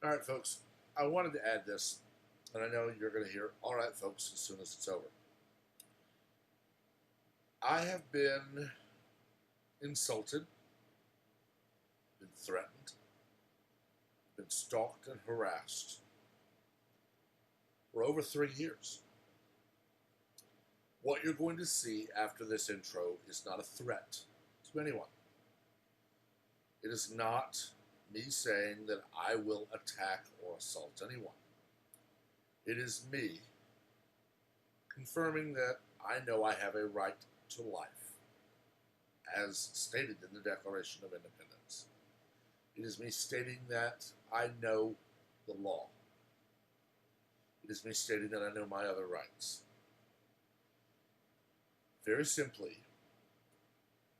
All right, folks, I wanted to add this, and I know you're going to hear, all right, folks, as soon as it's over. I have been insulted, been threatened, been stalked and harassed for over 3 years. What you're going to see after this intro is not a threat to anyone. It is not me saying that I will attack or assault anyone. It is me confirming that I know I have a right to life, as stated in the Declaration of Independence. It is me stating that I know the law. It is me stating that I know my other rights. Very simply,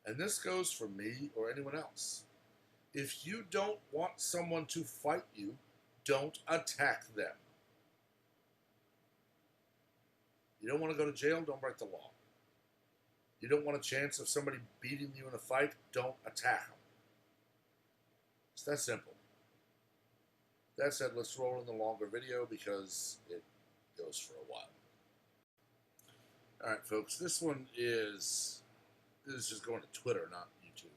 and this goes for me or anyone else, if you don't want someone to fight you, don't attack them. You don't want to go to jail, don't break the law. You don't want a chance of somebody beating you in a fight, don't attack them. It's that simple. That said, let's roll in the longer video because it goes for a while. Alright, folks, this is just going to Twitter, not YouTube.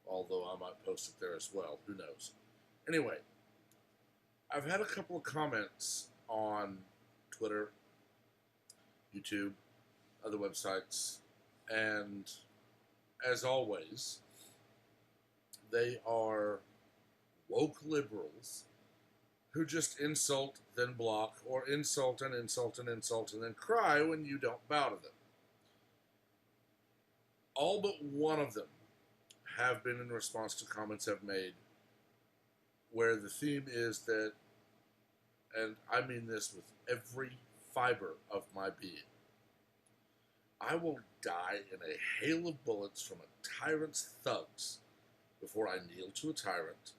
Although I might post it there as well. Who knows? Anyway, I've had a couple of comments on Twitter, YouTube, other websites, and as always, they are woke liberals who just insult, then block, or insult and insult and insult, and then cry when you don't bow to them. All but one of them have been in response to comments I've made where the theme is that, and I mean this with every fiber of my being, I will die in a hail of bullets from a tyrant's thugs before I kneel to a tyrant,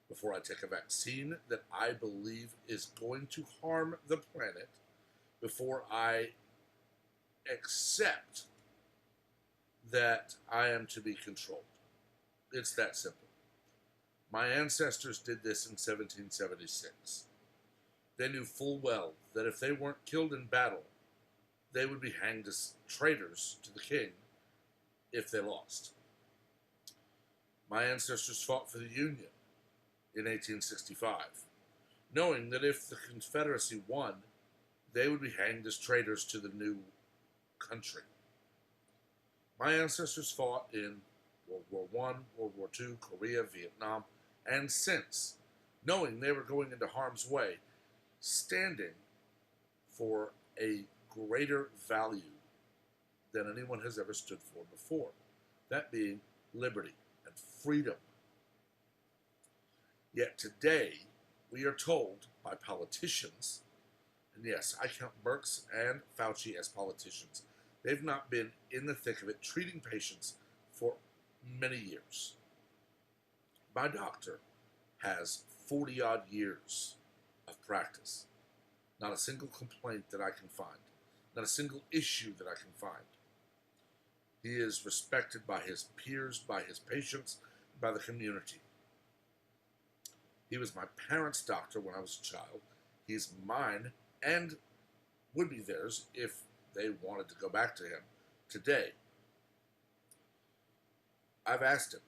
before I take a vaccine that I believe is going to harm the planet, before I accept that I am to be controlled. It's that simple. My ancestors did this in 1776. They knew full well that if they weren't killed in battle, they would be hanged as traitors to the king if they lost. My ancestors fought for the Union in 1865, knowing that if the Confederacy won, they would be hanged as traitors to the new country. My ancestors fought in World War I, World War II, Korea, Vietnam, and since, knowing they were going into harm's way, standing for a greater value than anyone has ever stood for before, that being liberty and freedom. Yet today, we are told by politicians, and yes, I count Birx and Fauci as politicians, they've not been in the thick of it treating patients for many years. My doctor has 40-odd years of practice. Not a single complaint that I can find. Not a single issue that I can find. He is respected by his peers, by his patients, by the community. He was my parents' doctor when I was a child. He's mine and would be theirs if they wanted to go back to him today. I've asked him,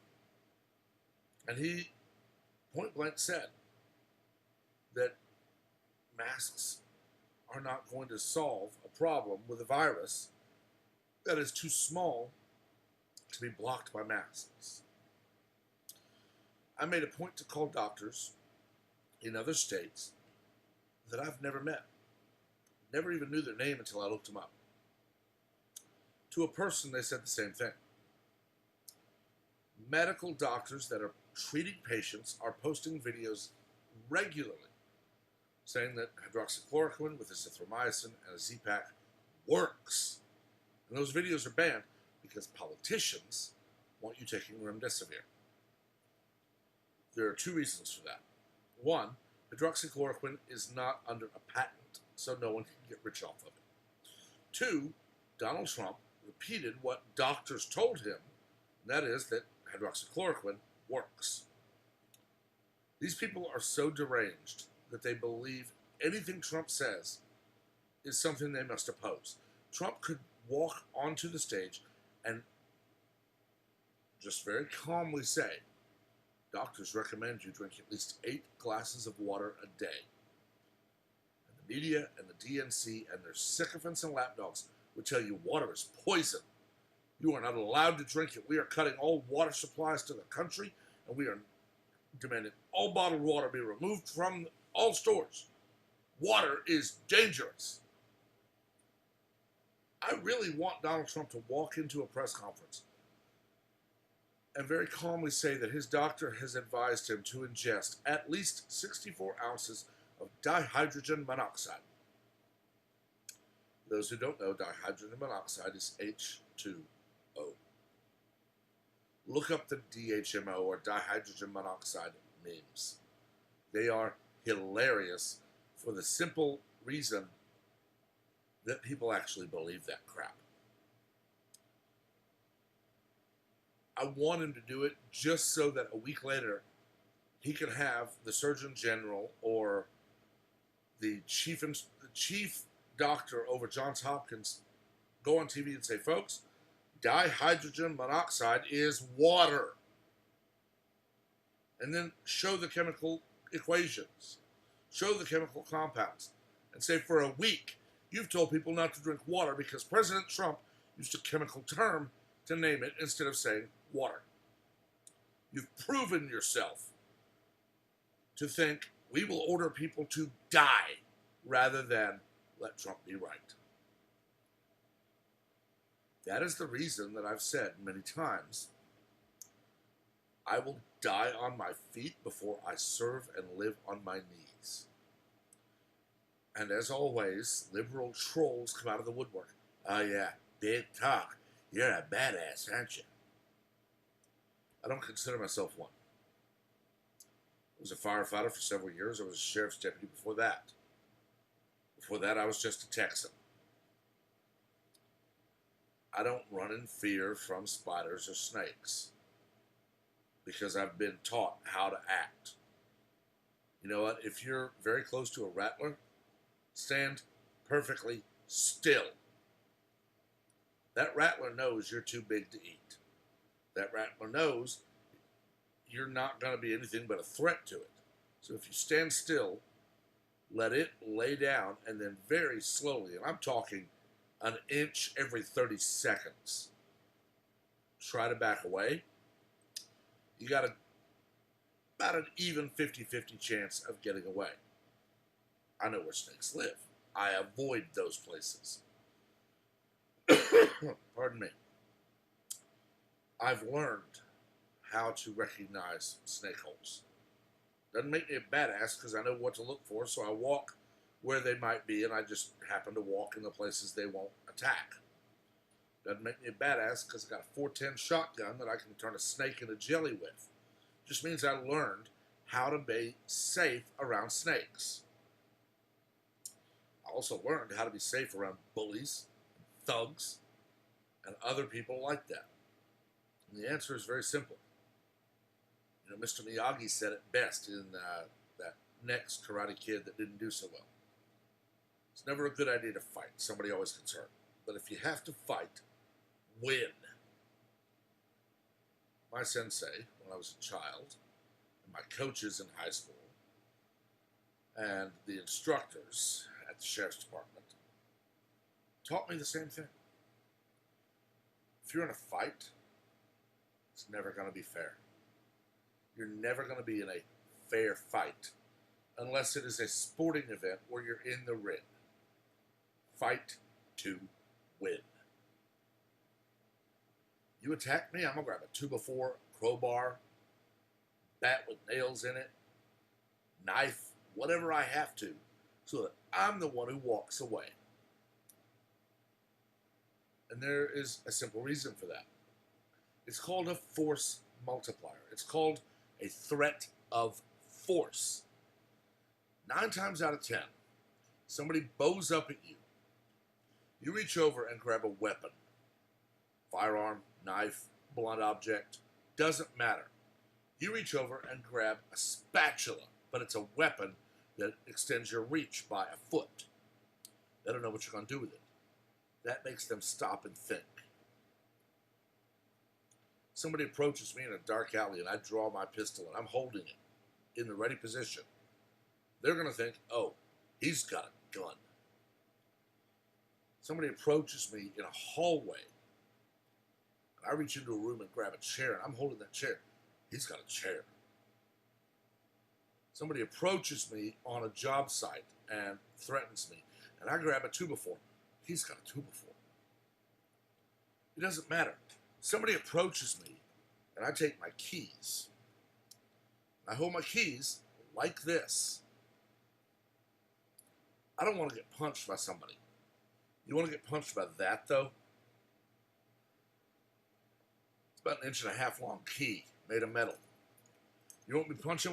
and he point blank said that masks are not going to solve a problem with a virus that is too small to be blocked by masks. I made a point to call doctors in other states that I've never met. Never even knew their name until I looked them up. To a person, they said the same thing. Medical doctors that are treating patients are posting videos regularly saying that hydroxychloroquine with azithromycin and a Z-Pak works. And those videos are banned because politicians want you taking remdesivir. There are two reasons for that. One, hydroxychloroquine is not under a patent, so no one can get rich off of it. Two, Donald Trump repeated what doctors told him, and that is that hydroxychloroquine works. These people are so deranged that they believe anything Trump says is something they must oppose. Trump could walk onto the stage and just very calmly say, doctors recommend you drink at least 8 glasses of water a day. And the media and the DNC and their sycophants and lapdogs would tell you water is poison. You are not allowed to drink it. We are cutting all water supplies to the country, and we are demanding all bottled water be removed from all stores. Water is dangerous. I really want Donald Trump to walk into a press conference and very calmly say that his doctor has advised him to ingest at least 64 ounces of dihydrogen monoxide. For those who don't know, dihydrogen monoxide is H2O. Look up the DHMO or dihydrogen monoxide memes. They are hilarious for the simple reason that people actually believe that crap. I want him to do it just so that a week later he can have the Surgeon General or the chief doctor over Johns Hopkins go on TV and say, folks, dihydrogen monoxide is water. And then show the chemical equations, show the chemical compounds, and say for a week, you've told people not to drink water because President Trump used a chemical term to name it instead of saying water. You've proven yourself to think we will order people to die rather than let Trump be right. That is the reason that I've said many times, I will die on my feet before I serve and live on my knees. And as always, liberal trolls come out of the woodwork. Oh yeah, big talk. You're a badass, aren't you? I don't consider myself one. I was a firefighter for several years. I was a sheriff's deputy before that. Before that, I was just a Texan. I don't run in fear from spiders or snakes because I've been taught how to act. You know what? If you're very close to a rattler, stand perfectly still. That rattler knows you're too big to eat. That rattler knows you're not going to be anything but a threat to it. So if you stand still, let it lay down, and then very slowly, and I'm talking an inch every 30 seconds, try to back away. You got about an even 50-50 chance of getting away. I know where snakes live. I avoid those places. Pardon me. I've learned how to recognize snake holes. Doesn't make me a badass because I know what to look for, so I walk where they might be, and I just happen to walk in the places they won't attack. Doesn't make me a badass because I got a 410 shotgun that I can turn a snake into jelly with. Just means I learned how to be safe around snakes. I also learned how to be safe around bullies, thugs, and other people like that. And the answer is very simple. You know, Mr. Miyagi said it best in that next Karate Kid that didn't do so well. It's never a good idea to fight. Somebody always gets hurt. But if you have to fight, win. My sensei, when I was a child, and my coaches in high school, and the instructors at the sheriff's department taught me the same thing. If you're in a fight, it's never going to be fair. You're never going to be in a fair fight unless it is a sporting event where you're in the ring. Fight to win. You attack me, I'm going to grab a 2x4, crowbar, bat with nails in it, knife, whatever I have to, so that I'm the one who walks away. And there is a simple reason for that. It's called a force multiplier. It's called a threat of force. 9 times out of 10, somebody bows up at you. You reach over and grab a weapon. Firearm, knife, blunt object, doesn't matter. You reach over and grab a spatula, but it's a weapon that extends your reach by a foot. They don't know what you're going to do with it. That makes them stop and think. Somebody approaches me in a dark alley and I draw my pistol and I'm holding it in the ready position. They're going to think, oh, he's got a gun. Somebody approaches me in a hallway. I reach into a room and grab a chair, and I'm holding that chair. He's got a chair. Somebody approaches me on a job site and threatens me, and I grab a 2x4. He's got a 2x4. It doesn't matter. Somebody approaches me, and I take my keys. I hold my keys like this. I don't want to get punched by somebody. You want to get punched by that, though? It's about 1.5 inch long key made of metal. You want me punching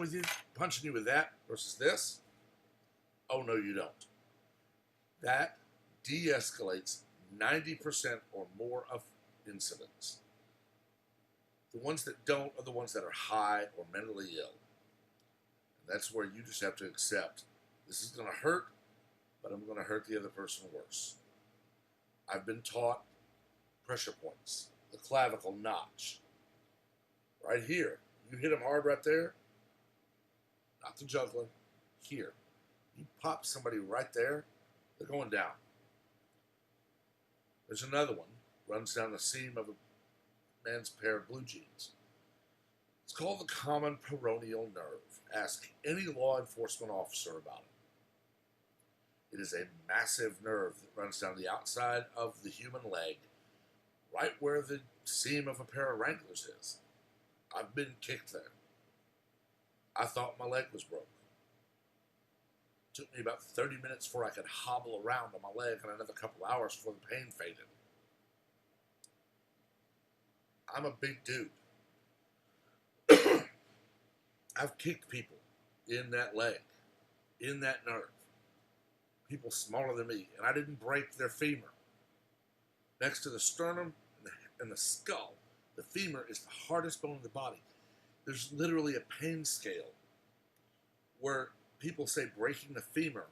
you with that versus this? Oh, no, you don't. That de-escalates 90% or more of incidents. The ones that don't are the ones that are high or mentally ill. And that's where you just have to accept, this is going to hurt, but I'm going to hurt the other person worse. I've been taught pressure points, the clavicle notch. Right here. You hit them hard right there, not the jugular, here. You pop somebody right there, they're going down. There's another one, runs down the seam of a man's pair of blue jeans. It's called the common peroneal nerve. Ask any law enforcement officer about it. It is a massive nerve that runs down the outside of the human leg, right where the seam of a pair of Wranglers is. I've been kicked there. I thought my leg was broke. It took me about 30 minutes before I could hobble around on my leg and another couple hours before the pain faded. I'm a big dude. I've kicked people in that leg, in that nerve. People smaller than me, and I didn't break their femur. Next to the sternum and the skull, the femur is the hardest bone in the body. There's literally a pain scale where people say breaking the femur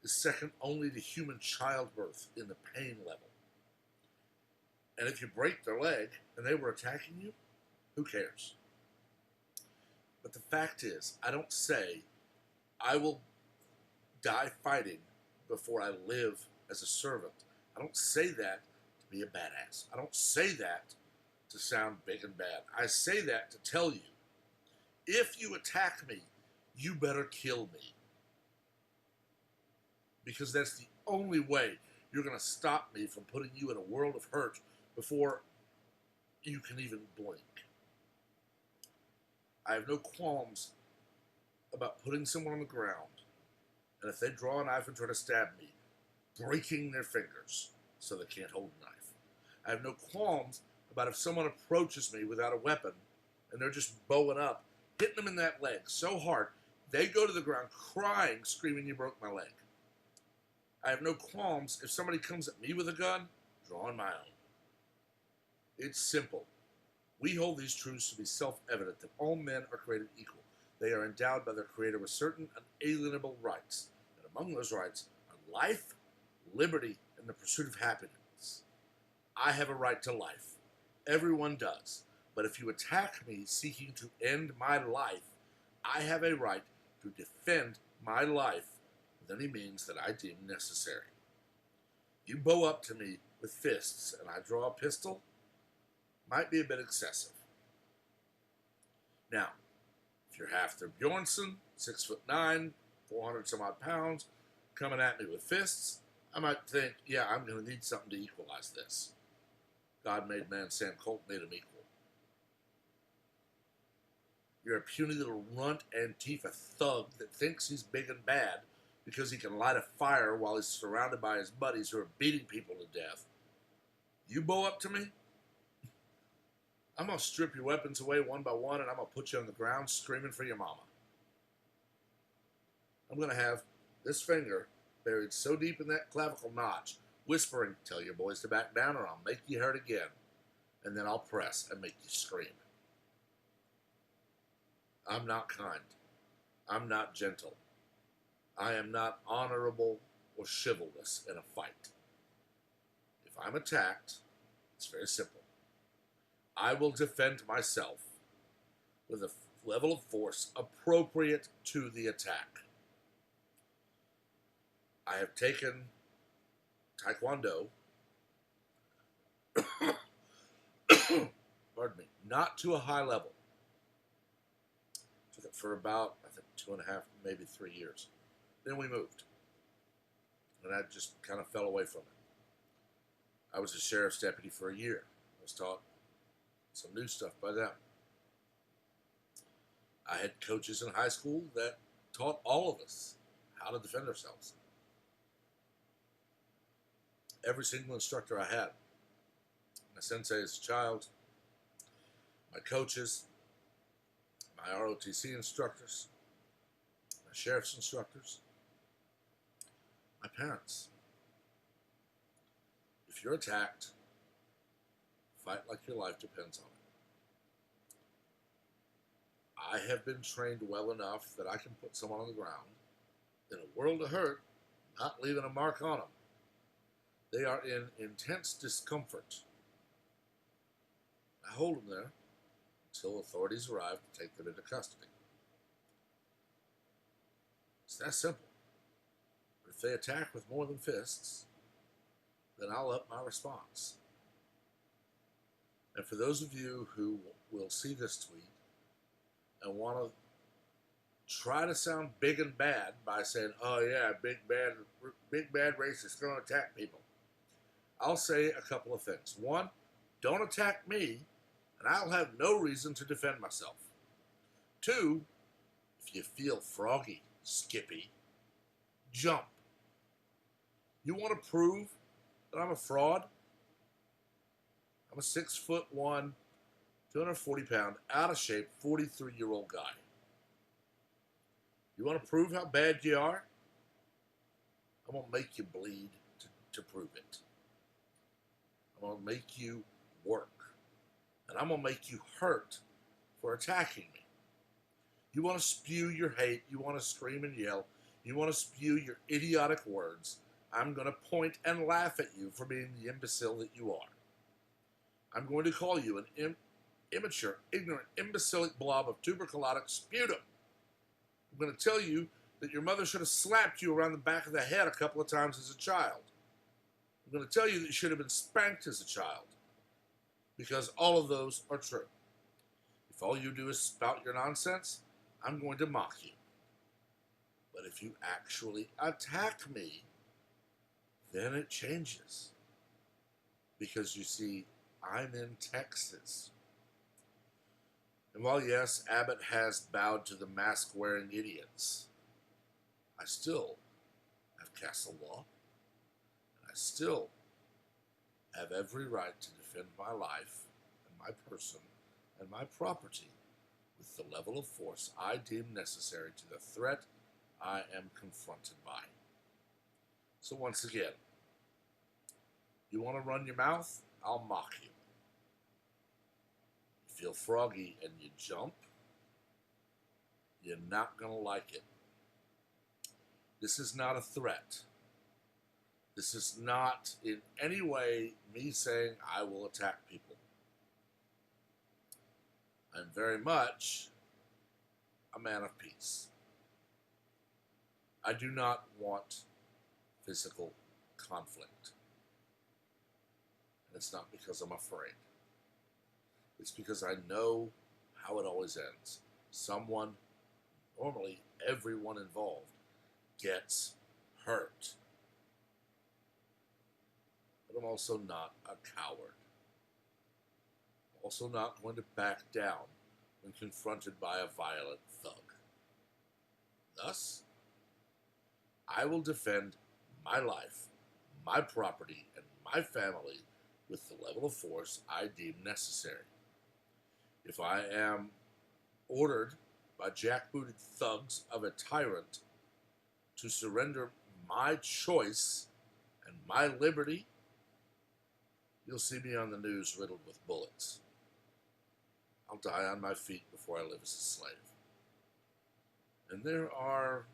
is second only to human childbirth in the pain level. And if you break their leg and they were attacking you, who cares? But the fact is, I don't say I will die fighting before I live as a servant. I don't say that to be a badass. I don't say that to sound big and bad. I say that to tell you, if you attack me, you better kill me. Because that's the only way you're going to stop me from putting you in a world of hurt before you can even blink. I have no qualms about putting someone on the ground, and if they draw a knife and try to stab me, breaking their fingers so they can't hold a knife. I have no qualms about if someone approaches me without a weapon and they're just bowing up, hitting them in that leg so hard, they go to the ground crying, screaming, you broke my leg. I have no qualms if somebody comes at me with a gun, drawing my own. It's simple. We hold these truths to be self-evident that all men are created equal. They are endowed by their Creator with certain unalienable rights, and among those rights are life, liberty, and the pursuit of happiness. I have a right to life. Everyone does. But if you attack me seeking to end my life, I have a right to defend my life with any means that I deem necessary. You bow up to me with fists and I draw a pistol, might be a bit excessive. Now, if you're Hafthor Bjornsson, 6'9", 400 some odd pounds, coming at me with fists, I might think, yeah, I'm going to need something to equalize this. God made man, Sam Colt made him equal. You're a puny little runt Antifa thug that thinks he's big and bad because he can light a fire while he's surrounded by his buddies who are beating people to death. You bow up to me, I'm going to strip your weapons away one by one and I'm going to put you on the ground screaming for your mama. I'm going to have this finger buried so deep in that clavicle notch, whispering, tell your boys to back down or I'll make you hurt again. And then I'll press and make you scream. I'm not kind. I'm not gentle. I am not honorable or chivalrous in a fight. If I'm attacked, it's very simple. I will defend myself with a level of force appropriate to the attack. I have taken Taekwondo, pardon me, not to a high level. Took it for about, I think, 2.5, maybe 3 years. Then we moved. And I just kind of fell away from it. I was a sheriff's deputy for a year. I was taught some new stuff by them. I had coaches in high school that taught all of us how to defend ourselves. Every single instructor I had, my sensei as a child, my coaches, my ROTC instructors, my sheriff's instructors, my parents. If you're attacked, fight like your life depends on it. I have been trained well enough that I can put someone on the ground in a world of hurt, not leaving a mark on them. They are in intense discomfort. I hold them there until authorities arrive to take them into custody. It's that simple. But if they attack with more than fists, then I'll up my response. And for those of you who will see this tweet and want to try to sound big and bad by saying, oh yeah, big bad racist going to attack people, I'll say a couple of things. One, don't attack me, and I'll have no reason to defend myself. Two, if you feel froggy, Skippy, jump. You want to prove that I'm a fraud? I'm a 6'1", 240-pound, out of shape, 43-year-old guy. You want to prove how bad you are? I'm going to make you bleed to prove it. I'm going to make you work. And I'm going to make you hurt for attacking me. You want to spew your hate. You want to scream and yell. You want to spew your idiotic words. I'm going to point and laugh at you for being the imbecile that you are. I'm going to call you an immature, ignorant, imbecilic blob of tuberculotic sputum. I'm going to tell you that your mother should have slapped you around the back of the head a couple of times as a child. I'm going to tell you that you should have been spanked as a child, because all of those are true. If all you do is spout your nonsense, I'm going to mock you. But if you actually attack me, then it changes. Because you see, I'm in Texas. And while, yes, Abbott has bowed to the mask-wearing idiots, I still have castle law. I still have every right to defend my life and my person and my property with the level of force I deem necessary to the threat I am confronted by. So once again, you want to run your mouth? I'll mock you. You feel froggy and you jump? You're not going to like it. This is not a threat. This is not in any way me saying I will attack people. I'm very much a man of peace. I do not want physical conflict. And it's not because I'm afraid. It's because I know how it always ends. Someone, normally everyone involved, gets hurt. But I'm also not a coward. I'm also not going to back down when confronted by a violent thug. Thus, I will defend my life, my property, and my family with the level of force I deem necessary. If I am ordered by jackbooted thugs of a tyrant to surrender my choice and my liberty, you'll see me on the news riddled with bullets. I'll die on my feet before I live as a slave. And there are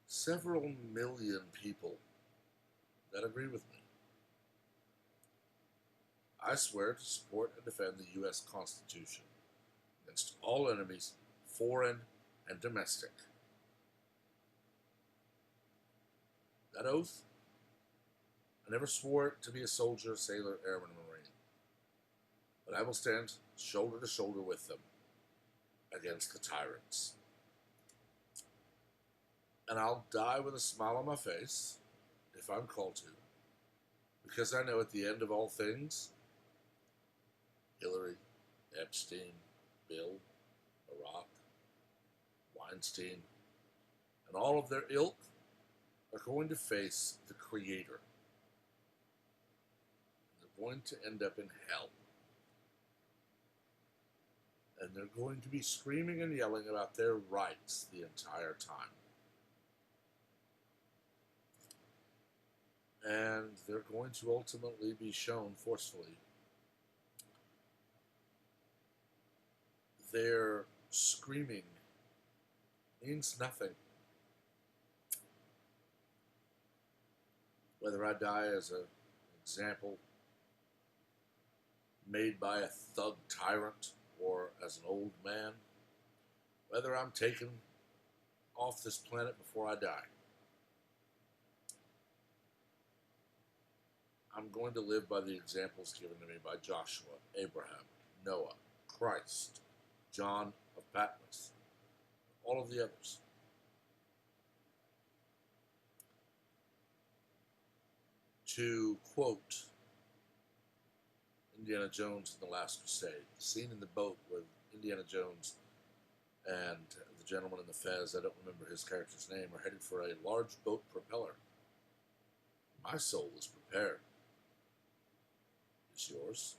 several million people that agree with me. I swear to support and defend the U.S. Constitution against all enemies, foreign and domestic. That oath, I never swore it to be a soldier, sailor, airman, marine, but I will stand shoulder to shoulder with them against the tyrants. And I'll die with a smile on my face if I'm called to, because I know at the end of all things, Hillary, Epstein, Bill, Barack, Weinstein, and all of their ilk are going to face the Creator. They're going to end up in hell. And they're going to be screaming and yelling about their rights the entire time. And they're going to ultimately be shown forcefully their screaming means nothing. Whether I die as an example made by a thug tyrant or as an old man, whether I'm taken off this planet before I die, I'm going to live by the examples given to me by Joshua, Abraham, Noah, Christ, John of Patmos, all of the others. To quote Indiana Jones in The Last Crusade, the scene in the boat with Indiana Jones and the gentleman in the fez, I don't remember his character's name, are headed for a large boat propeller. My soul is prepared. Is yours?